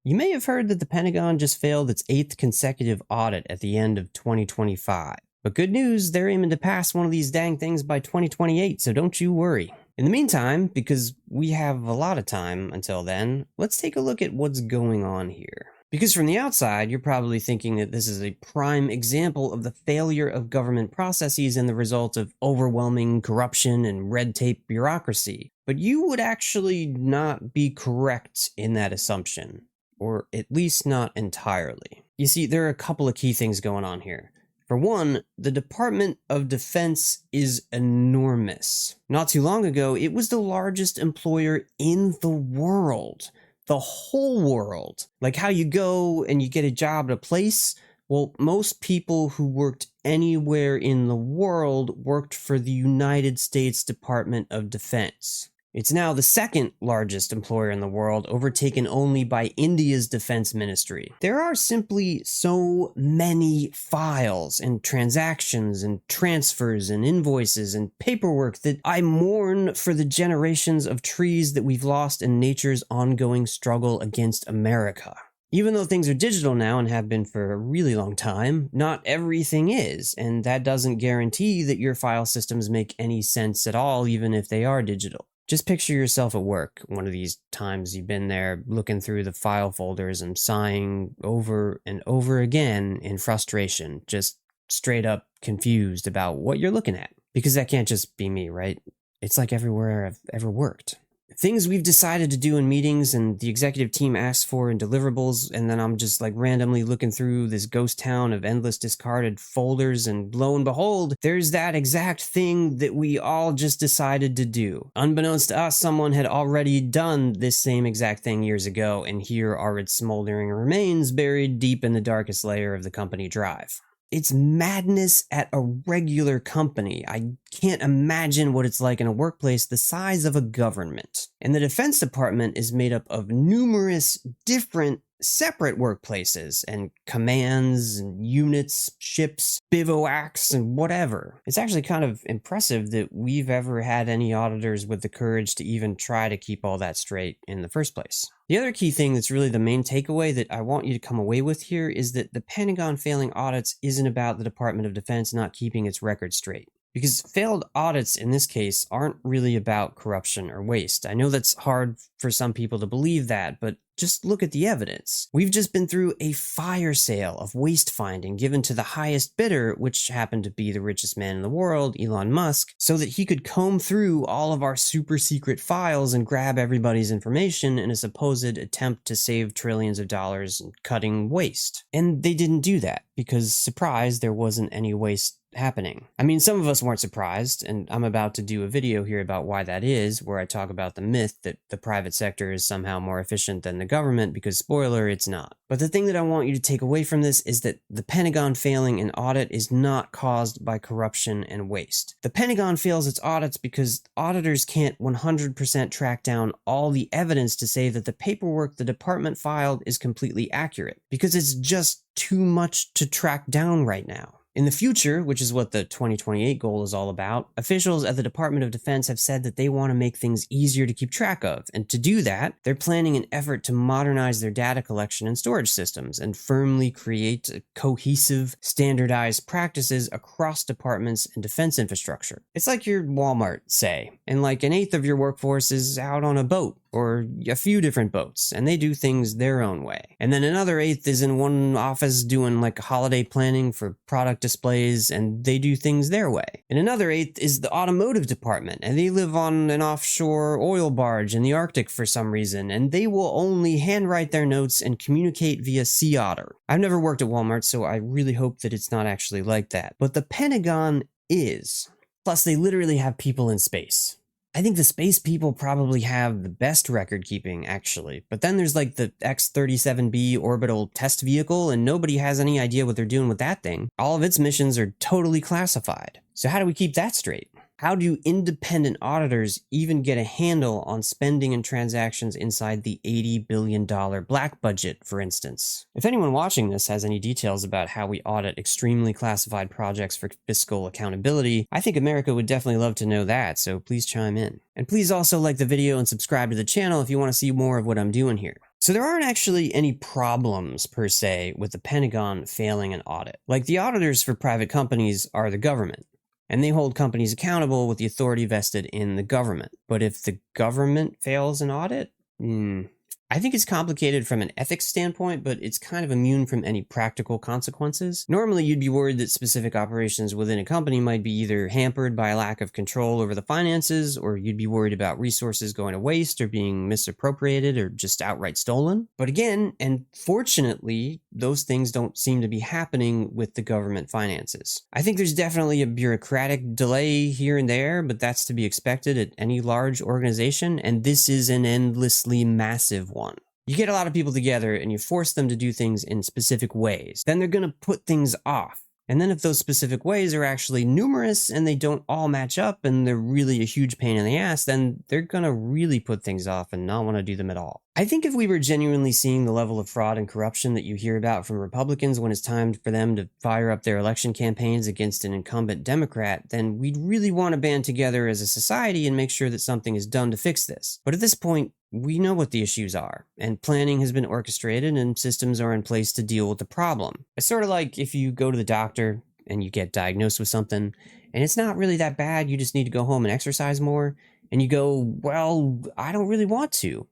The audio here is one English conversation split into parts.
You may have heard that the Pentagon just failed its 8th consecutive audit at the end of 2025. But good news, they're aiming to pass one of these dang things by 2028, so don't you worry. In the meantime, because we have a lot of time until then, let's take a look at what's going on here. Because from the outside, you're probably thinking that this is a prime example of the failure of government processes and the result of overwhelming corruption and red tape bureaucracy. But you would actually not be correct in that assumption. Or at least not entirely. You see, there are a couple of key things going on here. For one, the Department of Defense is enormous. Not too long ago, it was the largest employer in the world. The whole world. Like how you go and you get a job at a place. Well, most people who worked anywhere in the world worked for the United States Department of Defense. It's now the second largest employer in the world, overtaken only by India's defense ministry. There are simply so many files and transactions and transfers and invoices and paperwork that I mourn for the generations of trees that we've lost in nature's ongoing struggle against America. Even though things are digital now and have been for a really long time, not everything is, and that doesn't guarantee that your file systems make any sense at all, even if they are digital. Just picture yourself at work, one of these times you've been there looking through the file folders and sighing over and over again in frustration, just straight up confused about what you're looking at. Because that can't just be me, right? It's like everywhere I've ever worked. Things we've decided to do in meetings and the executive team asks for in deliverables, and then I'm just like randomly looking through this ghost town of endless discarded folders, and lo and behold, there's that exact thing that we all just decided to do. Unbeknownst to us, someone had already done this same exact thing years ago, and here are its smoldering remains buried deep in the darkest layer of the company drive. It's madness at a regular company. I can't imagine what it's like in a workplace the size of a government. And the Defense Department is made up of numerous different separate workplaces and commands and units, ships, bivouacs, and whatever. It's actually kind of impressive that we've ever had any auditors with the courage to even try to keep all that straight in the first place. The other key thing that's really the main takeaway that I want you to come away with here is that the Pentagon failing audits isn't about the Department of Defense not keeping its record straight. Because failed audits in this case aren't really about corruption or waste. I know that's hard for some people to believe that, but just look at the evidence. We've just been through a fire sale of waste finding given to the highest bidder, which happened to be the richest man in the world, Elon Musk, so that he could comb through all of our super secret files and grab everybody's information in a supposed attempt to save trillions of dollars in cutting waste. And they didn't do that because, surprise, there wasn't any waste happening. I mean, some of us weren't surprised, and I'm about to do a video here about why that is, where I talk about the myth that the private sector is somehow more efficient than the government, because spoiler, it's not. But the thing that I want you to take away from this is that the Pentagon failing an audit is not caused by corruption and waste. The Pentagon fails its audits because auditors can't 100% track down all the evidence to say that the paperwork the department filed is completely accurate, because it's just too much to track down right now. In the future, which is what the 2028 goal is all about, officials at the Department of Defense have said that they want to make things easier to keep track of, and to do that, they're planning an effort to modernize their data collection and storage systems and firmly create cohesive, standardized practices across departments and defense infrastructure. It's like your Walmart, say, and like an eighth of your workforce is out on a boat, or a few different boats, and they do things their own way. And then another eighth is in one office doing like holiday planning for product displays, and they do things their way. And another eighth is the automotive department, and they live on an offshore oil barge in the Arctic for some reason, and they will only handwrite their notes and communicate via sea otter. I've never worked at Walmart, so I really hope that it's not actually like that. But the Pentagon is. Plus, they literally have people in space. I think the space people probably have the best record keeping, actually. But then there's like the X-37B orbital test vehicle, and nobody has any idea what they're doing with that thing. All of its missions are totally classified. So how do we keep that straight? How do independent auditors even get a handle on spending and transactions inside the $80 billion black budget, for instance? If anyone watching this has any details about how we audit extremely classified projects for fiscal accountability, I think America would definitely love to know that, so please chime in. And please also like the video and subscribe to the channel if you want to see more of what I'm doing here. So there aren't actually any problems per se with the Pentagon failing an audit. Like, the auditors for private companies are the government, and they hold companies accountable with the authority vested in the government. But if the government fails an audit, I think it's complicated from an ethics standpoint, but it's kind of immune from any practical consequences. Normally, you'd be worried that specific operations within a company might be either hampered by a lack of control over the finances, or you'd be worried about resources going to waste or being misappropriated or just outright stolen. But again, and fortunately, those things don't seem to be happening with the government finances. I think there's definitely a bureaucratic delay here and there, but that's to be expected at any large organization, and this is an endlessly massive one. You get a lot of people together and you force them to do things in specific ways. Then they're going to put things off. And then if those specific ways are actually numerous and they don't all match up and they're really a huge pain in the ass, then they're going to really put things off and not want to do them at all. I think if we were genuinely seeing the level of fraud and corruption that you hear about from Republicans when it's time for them to fire up their election campaigns against an incumbent Democrat, then we'd really want to band together as a society and make sure that something is done to fix this. But at this point, we know what the issues are, and planning has been orchestrated and systems are in place to deal with the problem. It's sort of like if you go to the doctor and you get diagnosed with something, and it's not really that bad, you just need to go home and exercise more, and you go, well, I don't really want to.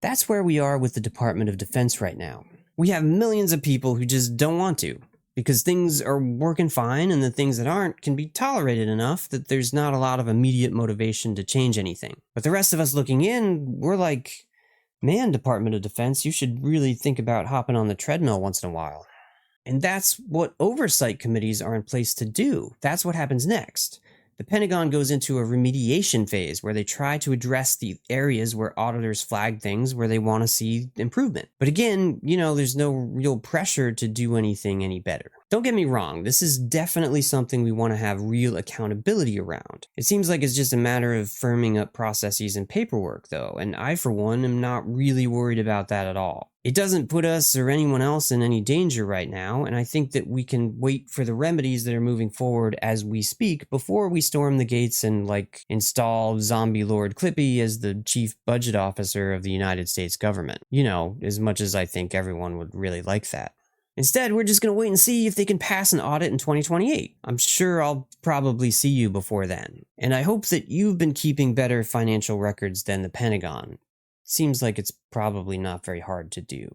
That's where we are with the Department of Defense right now. We have millions of people who just don't want to, because things are working fine and the things that aren't can be tolerated enough that there's not a lot of immediate motivation to change anything. But the rest of us looking in, we're like, man, Department of Defense, you should really think about hopping on the treadmill once in a while. And that's what oversight committees are in place to do. That's what happens next. The Pentagon goes into a remediation phase where they try to address the areas where auditors flag things where they want to see improvement. But again, there's no real pressure to do anything any better. Don't get me wrong, this is definitely something we want to have real accountability around. It seems like it's just a matter of firming up processes and paperwork, though, and I, for one, am not really worried about that at all. It doesn't put us or anyone else in any danger right now, and I think that we can wait for the remedies that are moving forward as we speak before we storm the gates and, install Zombie Lord Clippy as the chief budget officer of the United States government. As much as I think everyone would really like that. Instead, we're just going to wait and see if they can pass an audit in 2028. I'm sure I'll probably see you before then. And I hope that you've been keeping better financial records than the Pentagon. Seems like it's probably not very hard to do.